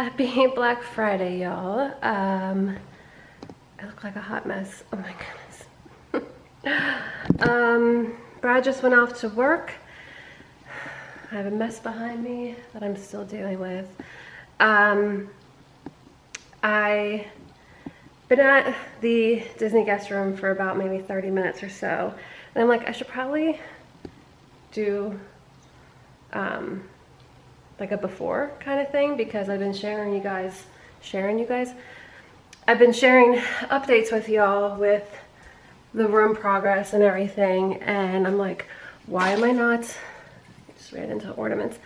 Happy Black Friday, y'all. I look like a hot mess. Oh my goodness. Brad just went off to work. I have a mess behind me that I'm still dealing with. I've been at the Disney guest room for about maybe 30 minutes or so. And I'm like, I should probably do like a before kind of thing, because I've been sharing you guys. I've been sharing updates with y'all with the room progress and everything, and I'm like, why am I not, just ran into ornaments,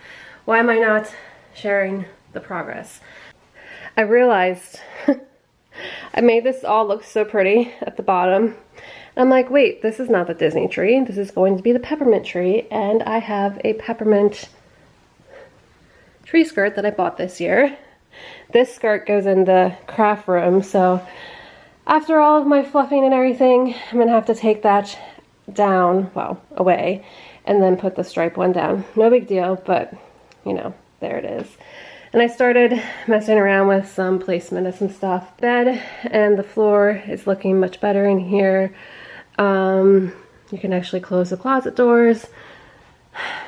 why am I not sharing the progress? I realized I made this all look so pretty at the bottom. And I'm like, wait, this is not the Disney tree. This is going to be the peppermint tree, and I have a peppermint tree skirt that I bought this year. This skirt goes in the craft room, so after all of my fluffing and everything, I'm gonna have to take that down, well, away, and then put the stripe one down. No big deal, but you know, there it is. And I started messing around with some placement of some stuff. Bed and the floor is looking much better in here. You can actually close the closet doors.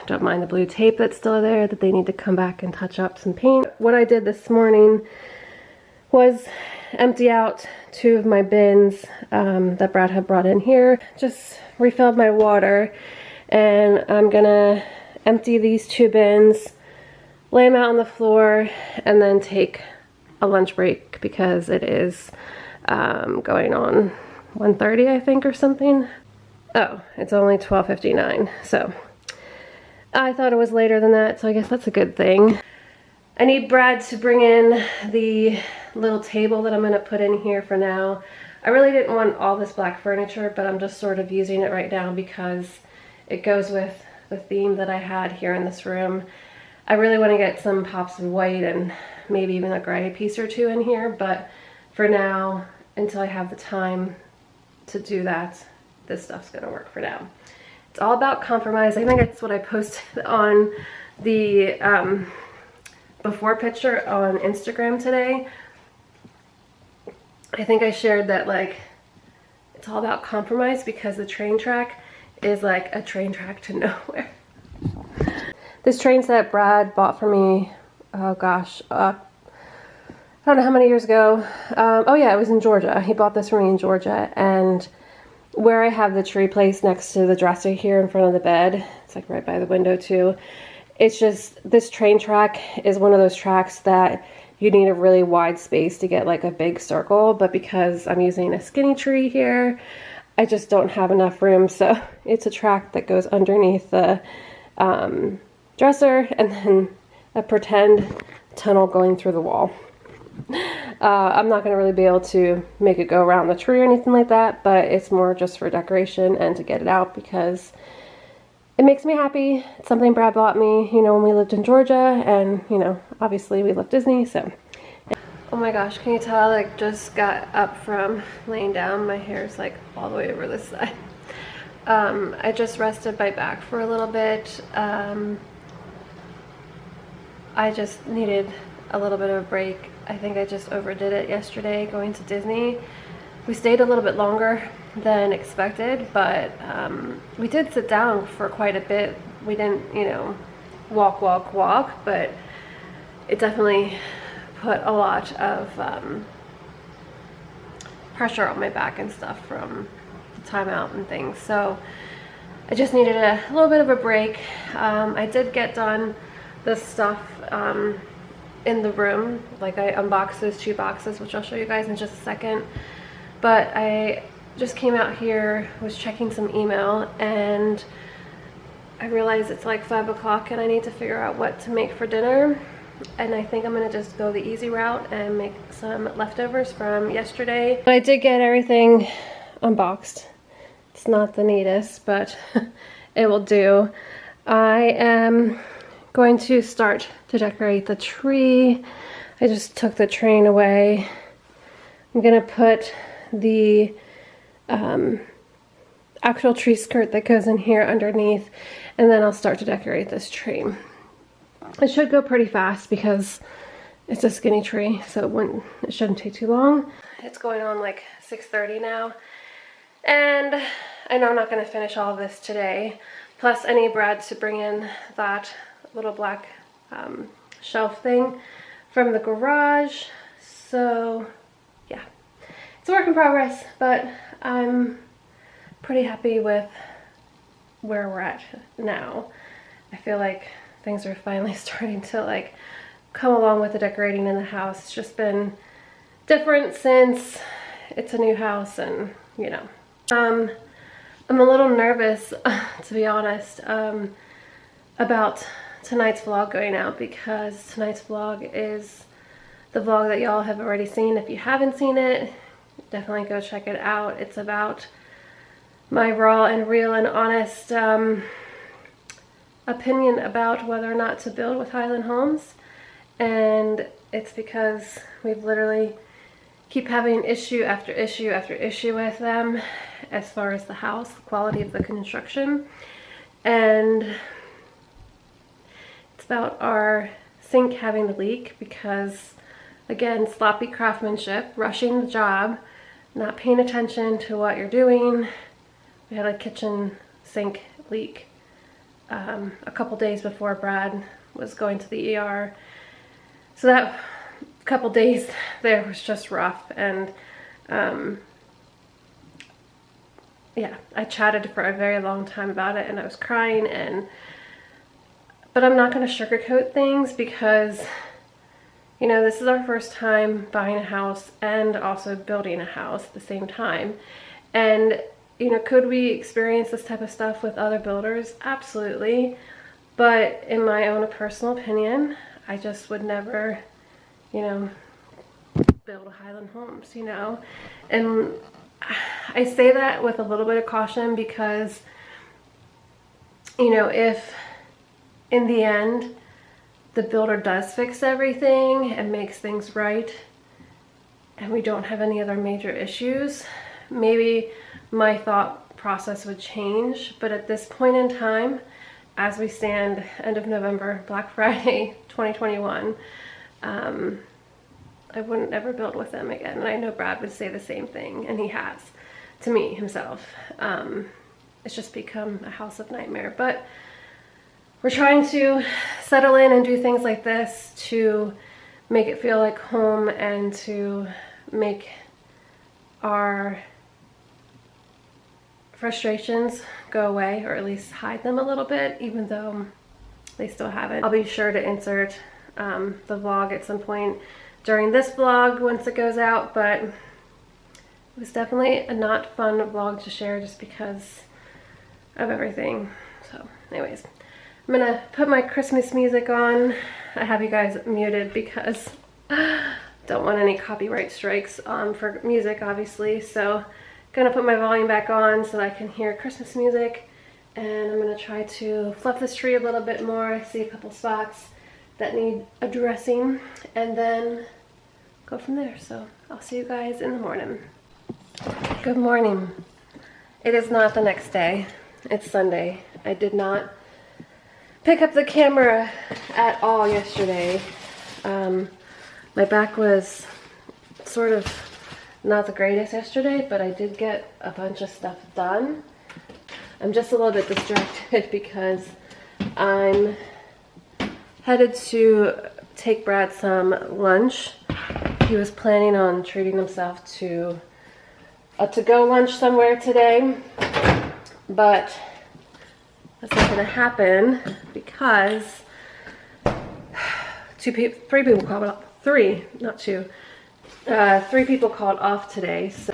Don't mind the blue tape that's still there that they need to come back and touch up some paint. What I did this morning was empty out 2 of my bins that Brad had brought in here. Just refilled my water, and I'm gonna empty these 2 bins, lay them out on the floor, and then take a lunch break because it is going on 1:30, I think, or something. Oh, it's only 12:59, so I thought it was later than that, so I guess that's a good thing. I need Brad to bring in the little table that I'm going to put in here for now. I really didn't want all this black furniture, but I'm just sort of using it right now because it goes with the theme that I had here in this room. I really want to get some pops of white and maybe even a gray piece or 2 in here, but for now, until I have the time to do that, this stuff's going to work for now. It's all about compromise. I think that's what I posted on the before picture on Instagram today. I think I shared that, like, it's all about compromise because the train track is like a train track to nowhere. This train set Brad bought for me, oh gosh, I don't know how many years ago. Oh yeah, it was in Georgia. He bought this for me in Georgia, and where I have the tree placed next to the dresser here in front of the bed, it's like right by the window too. It's just, this train track is one of those tracks that you need a really wide space to get like a big circle, but because I'm using a skinny tree here, I just don't have enough room. So it's a track that goes underneath the dresser and then a pretend tunnel going through the wall. I'm not going to really be able to make it go around the tree or anything like that, but it's more just for decoration and to get it out because it makes me happy. It's something Brad bought me, you know, when we lived in Georgia, and, you know, obviously we love Disney, so. Oh my gosh, can you tell I like just got up from laying down? My hair's like all the way over this side. I just rested my back for a little bit. I just needed a little bit of a break. I think I just overdid it yesterday going to Disney. We stayed a little bit longer than expected, but we did sit down for quite a bit. We didn't, you know, walk, but it definitely put a lot of pressure on my back and stuff from the time out and things. So I just needed a little bit of a break. I did get done the stuff in the room. Like, I unboxed those 2 boxes, which I'll show you guys in just a second. But I just came out here, was checking some email, and I realized it's like 5 o'clock and I need to figure out what to make for dinner. And I think I'm gonna just go the easy route and make some leftovers from yesterday. But I did get everything unboxed. It's not the neatest, but it will do. I am going to start to decorate the tree. I just took the train away. I'm gonna put the actual tree skirt that goes in here underneath, and then I'll start to decorate this tree. It should go pretty fast because It's a skinny tree, so it shouldn't take too long. It's going on like 6:30 now. And I know I'm not going to finish all of this today. Plus, I need Brad to bring in that little black shelf thing from the garage. So, yeah. It's a work in progress, but I'm pretty happy with where we're at now. I feel like things are finally starting to like come along with the decorating in the house. It's just been different since it's a new house, and you know. I'm a little nervous, to be honest, about tonight's vlog going out, because tonight's vlog is the vlog that y'all have already seen. If you haven't seen it, definitely go check it out. It's about my raw and real and honest opinion about whether or not to build with Highland Homes. And it's because we've literally keep having issue after issue after issue with them as far as the house, the quality of the construction. And it's about our sink having a leak because, again, sloppy craftsmanship, rushing the job, not paying attention to what you're doing. We had a kitchen sink leak a couple days before Brad was going to the ER. So that couple days there was just rough, and yeah, I chatted for a very long time about it, and I was crying, but I'm not going to sugarcoat things because, you know, this is our first time buying a house and also building a house at the same time. And, you know, could we experience this type of stuff with other builders? Absolutely. But in my own personal opinion, I just would never, you know, build a Highland Homes, you know. And I say that with a little bit of caution because, you know, if in the end the builder does fix everything and makes things right and we don't have any other major issues, maybe my thought process would change. But at this point in time, as we stand end of November, Black Friday 2021, I wouldn't ever build with them again. And I know Brad would say the same thing, and he has to me himself. It's just become a house of nightmare. But we're trying to settle in and do things like this to make it feel like home and to make our frustrations go away, or at least hide them a little bit, even though they still haven't. I'll be sure to insert the vlog at some point during this vlog once it goes out, but it was definitely a not fun vlog to share just because of everything. So anyways, I'm gonna put my Christmas music on. I have you guys muted because I don't want any copyright strikes for music, obviously. So gonna put my volume back on so I can hear Christmas music, and I'm gonna try to fluff this tree a little bit more. I see a couple spots that need addressing, and then go from there. So I'll see you guys in the morning. Good morning. It is not the next day. It's Sunday. I did not pick up the camera at all yesterday. My back was sort of not the greatest yesterday, but I did get a bunch of stuff done. I'm just a little bit distracted because I'm headed to take Brad some lunch. He was planning on treating himself to a to-go lunch somewhere today, but that's not gonna happen because three people called off. Three, not two. 3 people called off today, so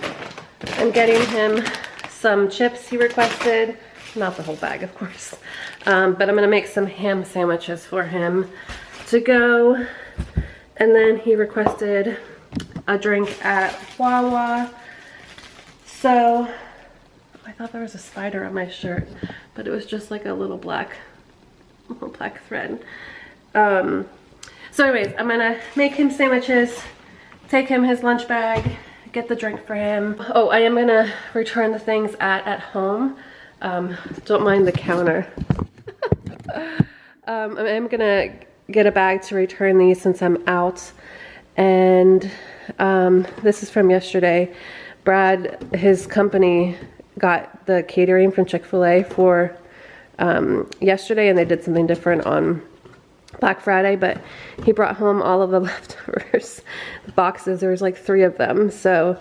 I'm getting him some chips he requested. Not the whole bag, of course. But I'm gonna make some ham sandwiches for him to go. And then he requested a drink at Wawa. So I thought there was a spider on my shirt, but it was just like a little black thread. So anyways, I'm gonna make him sandwiches, take him his lunch bag, get the drink for him. Oh, I am gonna return the things at home. Don't mind the counter. I am gonna get a bag to return these since I'm out. And this is from yesterday. Brad, his company got the catering from Chick-fil-A for yesterday, and they did something different on Black Friday, but he brought home all of the leftovers, the boxes. There was like 3 of them. So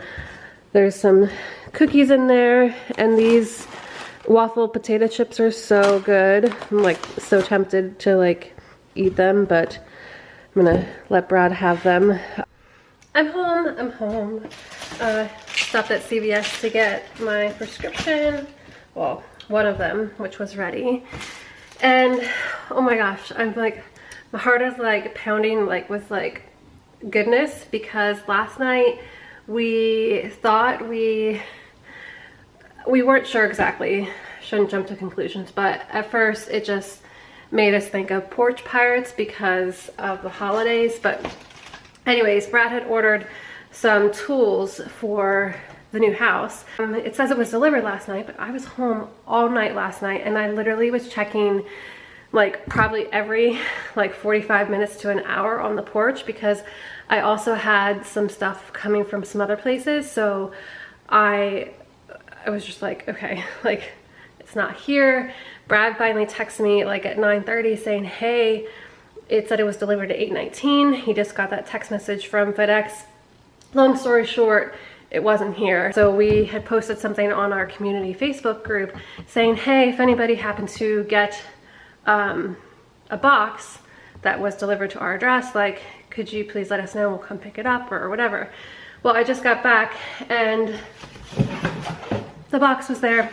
there's some cookies in there, and these waffle potato chips are so good. I'm like so tempted to like eat them, but I'm gonna let Brad have them. I'm home. Stopped at CVS to get my prescription. Well, one of them, which was ready. And oh my gosh, I'm like, my heart is like pounding like with like goodness, because last night we thought we weren't sure exactly, shouldn't jump to conclusions, but at first it just made us think of porch pirates because of the holidays. But anyways, Brad had ordered some tools for the new house. It says it was delivered last night, but I was home all night last night, and I literally was checking like probably every like 45 minutes to an hour on the porch, because I also had some stuff coming from some other places. So I was just like, okay, like it's not here. Brad finally texted me like at 9:30 saying, hey, it said it was delivered at 8:19. He just got that text message from FedEx. Long story short, it wasn't here. So we had posted something on our community Facebook group saying, hey, if anybody happened to get a box that was delivered to our address, like, could you please let us know, we'll come pick it up or whatever. Well, I just got back and the box was there.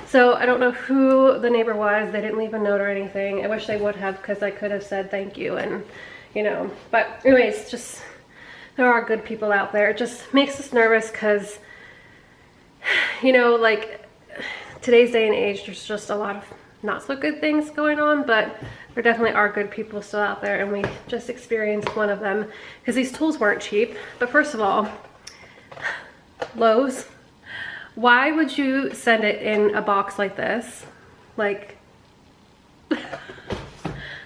So I don't know who the neighbor was. They didn't leave a note or anything. I wish they would have, because I could have said thank you, and you know, but anyways, just there are good people out there. It just makes us nervous because, you know, like today's day and age, there's just a lot of not so good things going on, but there definitely are good people still out there, and we just experienced one of them because these tools weren't cheap. But first of all, Lowe's, why would you send it in a box like this? Like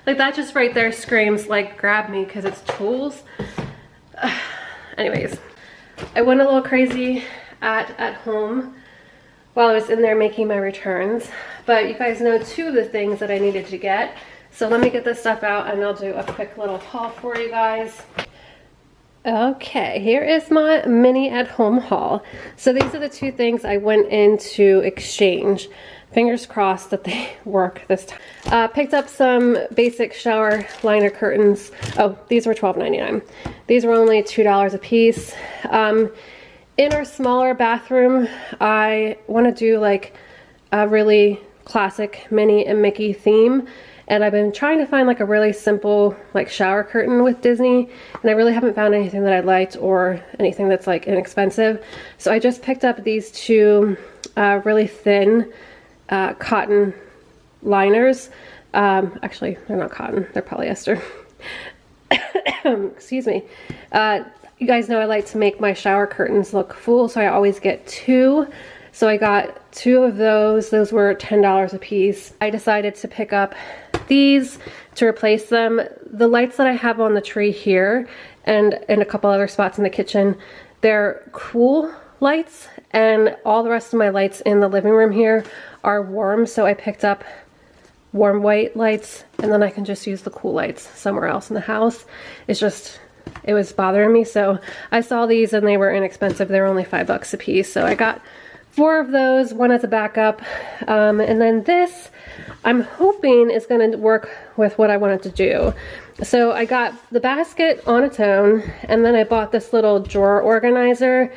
that just right there screams like grab me because it's tools. Anyways, I went a little crazy at home while I was in there making my returns, but you guys know 2 of the things that I needed to get. So let me get this stuff out and I'll do a quick little haul for you guys. Okay, here is my mini at home haul. So these are the 2 things I went in to exchange. Fingers crossed that they work this time. Picked up some basic shower liner curtains. Oh, these were $12.99. These were only $2 a piece. In our smaller bathroom, I want to do like a really classic Minnie and Mickey theme. And I've been trying to find like a really simple like shower curtain with Disney, and I really haven't found anything that I liked or anything that's like inexpensive. So I just picked up these 2 really thin cotton liners. Actually, they're not cotton, they're polyester. Excuse me. You guys know I like to make my shower curtains look full, so I always get 2. So I got 2 of those. Those were $10 a piece. I decided to pick up these to replace them. The lights that I have on the tree here and in a couple other spots in the kitchen, they're cool lights, and all the rest of my lights in the living room here are warm. So I picked up warm white lights, and then I can just use the cool lights somewhere else in the house. It's just, it was bothering me. So I saw these and they were inexpensive. They were only $5 a piece. So I got 4 of those, 1 as a backup. And then this, I'm hoping is going to work with what I wanted to do. So I got the basket on its own, and then I bought this little drawer organizer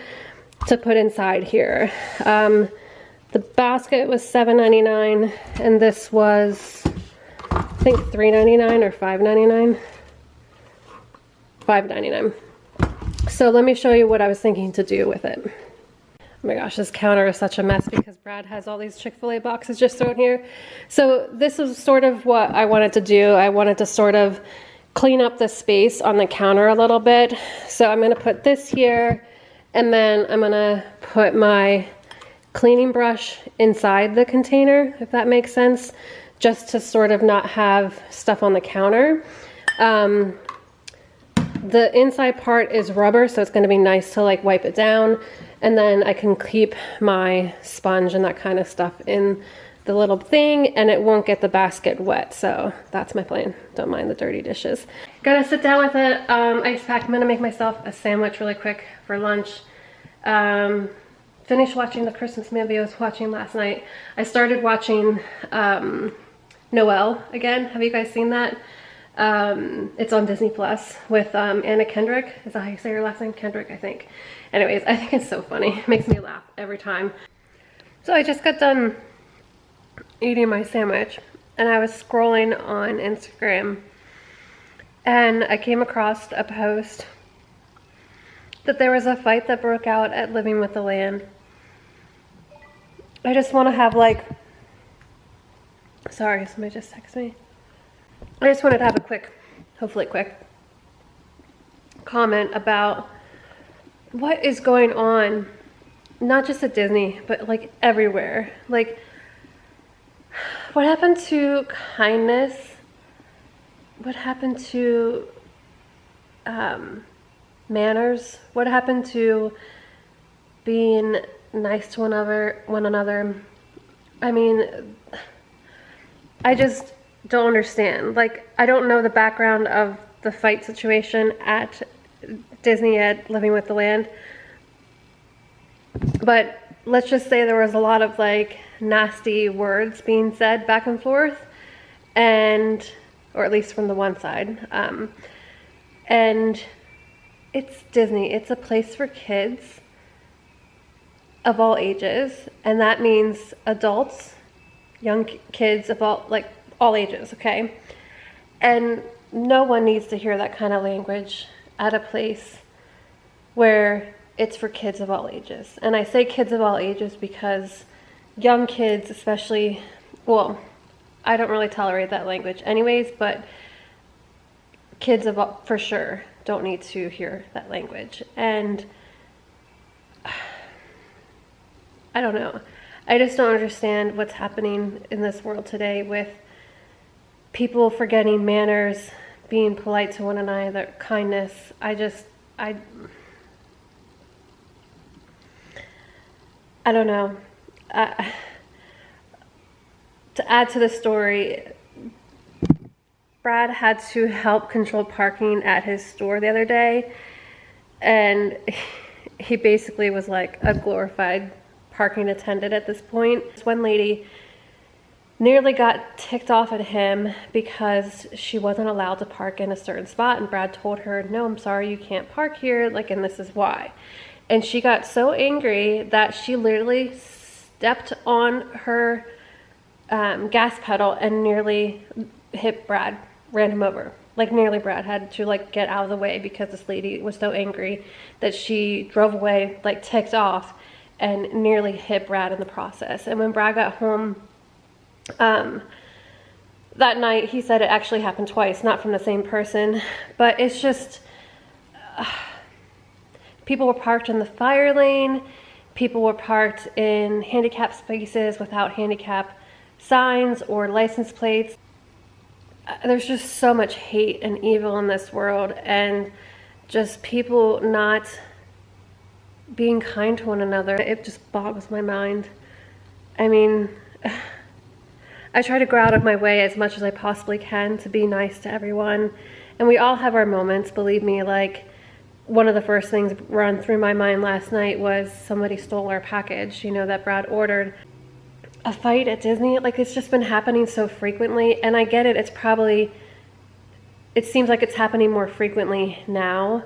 to put inside here. The basket was $7.99, and this was, I think, $3.99 or $5.99. $5.99. So let me show you what I was thinking to do with it. Oh my gosh, this counter is such a mess because Brad has all these Chick-fil-A boxes just thrown here. So this is sort of what I wanted to do. I wanted to sort of clean up the space on the counter a little bit. So I'm going to put this here, and then I'm going to put my cleaning brush inside the container, if that makes sense, just to sort of not have stuff on the counter. The inside part is rubber, so it's going to be nice to like wipe it down, and then I can keep my sponge and that kind of stuff in the little thing, and it won't get the basket wet. So that's my plan. Don't mind the dirty dishes. Gonna sit down with an ice pack. I'm gonna make myself a sandwich really quick for lunch. Finished watching the Christmas movie I was watching last night. I started watching Noelle again. Have you guys seen that? It's on Disney Plus with Anna Kendrick. Is that how you say her last name? Kendrick, I think. Anyways, I think it's so funny. It makes me laugh every time. So I just got done eating my sandwich, and I was scrolling on Instagram, and I came across a post that there was a fight that broke out at Living with the Land. I just want to have like, sorry, somebody just texted me. I just wanted to have a quick, hopefully quick, comment about what is going on, not just at Disney, but like everywhere. Like, what happened to kindness? What happened to manners? What happened to being nice to one another? I mean, I just don't understand. Like, I don't know the background of the fight situation at Disney at Living with the Land, but let's just say there was a lot of like nasty words being said back and forth, and or at least from the one side, and it's Disney. It's a place for kids of all ages, and that means adults, young kids of all ages, okay? And no one needs to hear that kind of language at a place where it's for kids of all ages. And I say kids of all ages because young kids especially, well, I don't really tolerate that language anyways, but kids of all, for sure, don't need to hear that language. And I don't know. I just don't understand what's happening in this world today with people forgetting manners, being polite to one another, kindness. I don't know. To add to the story, Brad had to help control parking at his store the other day, and he basically was like a glorified parking attendant at this point. This one lady nearly got ticked off at him because she wasn't allowed to park in a certain spot, and Brad told her, no, I'm sorry, you can't park here, like, and this is why. And she got so angry that she literally stepped on her gas pedal and nearly hit Brad, ran him over. Like, nearly Brad had to like get out of the way because this lady was so angry that she drove away, like ticked off, and nearly hit Brad in the process. And when Brad got home that night, he said it actually happened twice, not from the same person, but it's just, people were parked in the fire lane, people were parked in handicap spaces without handicap signs or license plates. There's just so much hate and evil in this world, and just people not being kind to one another. It just boggles my mind. I mean, I try to go out of my way as much as I possibly can to be nice to everyone, and we all have our moments, believe me. Like, one of the first things run through my mind last night was somebody stole our package, you know, that Brad ordered. A fight at Disney, like, it's just been happening so frequently, and I get it, it seems like it's happening more frequently now,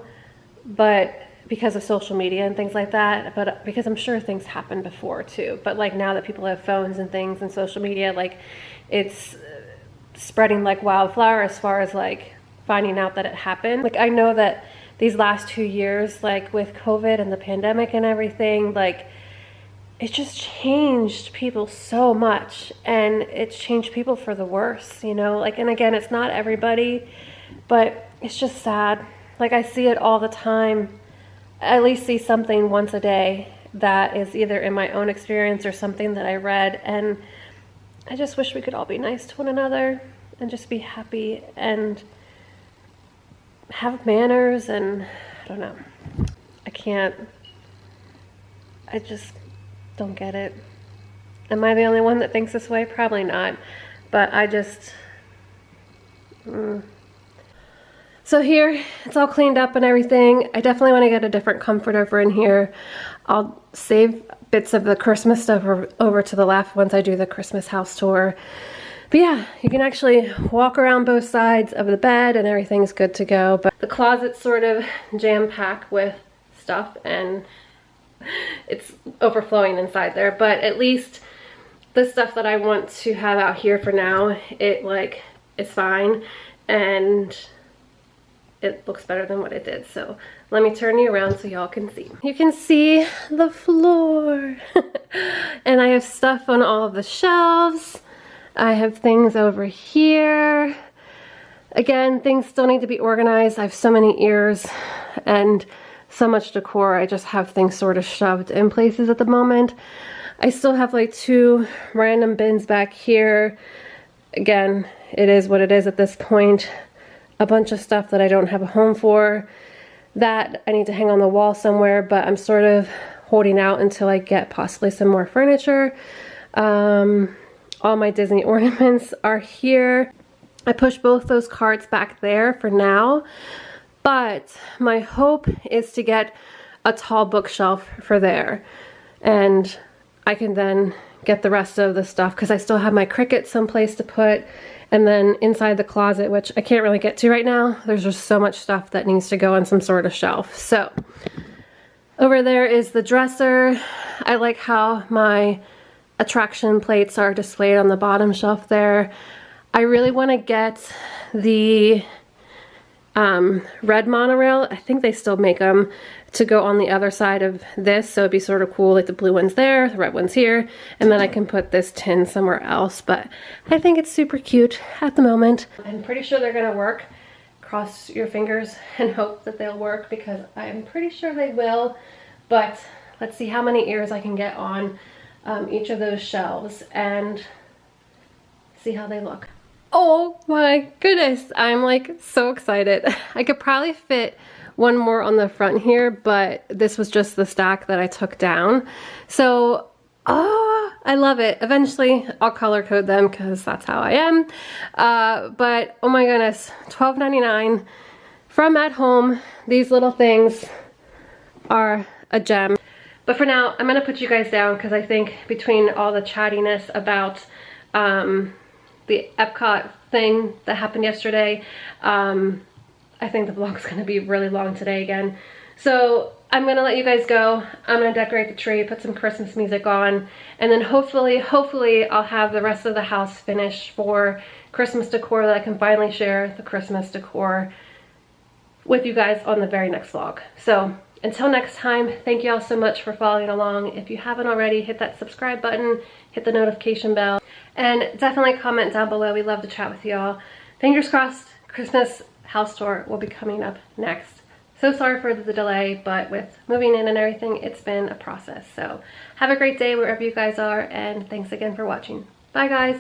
but because of social media and things like that, but because I'm sure things happened before too, but like now that people have phones and things and social media, like, it's spreading like wildfire as far as like finding out that it happened. Like, I know that these last 2 years, like with COVID and the pandemic and everything, like, it just changed people so much, and it's changed people for the worse, you know, like, and again, it's not everybody, but it's just sad. Like, I see it all the time. I at least see something once a day that is either in my own experience or something that I read, and I just wish we could all be nice to one another and just be happy. And have manners, and I don't know. I just don't get it. Am I the only one that thinks this way? Probably not. But I just... So here, it's all cleaned up and everything. I definitely want to get a different comfort over in here. I'll save bits of the Christmas stuff over to the left once I do the Christmas house tour. But yeah, you can actually walk around both sides of the bed and everything's good to go. But the closet's sort of jam-packed with stuff and it's overflowing inside there. But at least the stuff that I want to have out here for now, it's fine and it looks better than what it did. So let me turn you around so y'all can see. You can see the floor. And I have stuff on all of the shelves. I have things over here. Again, things still need to be organized. I have so many ears and so much decor. I just have things sort of shoved in places at the moment. I still have like 2 random bins back here. Again, it is what it is at this point. A bunch of stuff that I don't have a home for that I need to hang on the wall somewhere, but I'm sort of holding out until I get possibly some more furniture. All my Disney ornaments are here. I pushed both those carts back there for now, but my hope is to get a tall bookshelf for there. And I can then get the rest of the stuff because I still have my Cricut someplace to put. And then inside the closet, which I can't really get to right now, there's just so much stuff that needs to go on some sort of shelf. So over there is the dresser. I like how my attraction plates are displayed on the bottom shelf there. I really want to get the red monorail. I think they still make them to go on the other side of this, so it'd be sort of cool, like the blue one's there, the red one's here, and then I can put this tin somewhere else. But I think it's super cute at the moment. I'm pretty sure they're gonna work. Cross your fingers and hope that they'll work because I'm pretty sure they will. But let's see how many ears I can get on each of those shelves and see how they look. Oh my goodness, I'm like so excited. I could probably fit one more on the front here, but this was just the stack that I took down. So, I love it. Eventually I'll color code them because that's how I am. But oh my goodness, $12.99 from At Home. These little things are a gem. But for now, I'm gonna put you guys down because I think between all the chattiness about the Epcot thing that happened yesterday, I think the vlog's gonna be really long today again. So I'm gonna let you guys go. I'm gonna decorate the tree, put some Christmas music on, and then hopefully I'll have the rest of the house finished for Christmas decor that I can finally share the Christmas decor with you guys on the very next vlog. So until next time, thank you all so much for following along. If you haven't already, hit that subscribe button, hit the notification bell, and definitely comment down below. We love to chat with y'all. Fingers crossed, Christmas house tour will be coming up next. So sorry for the delay, but with moving in and everything, it's been a process. So have a great day wherever you guys are, and thanks again for watching. Bye guys.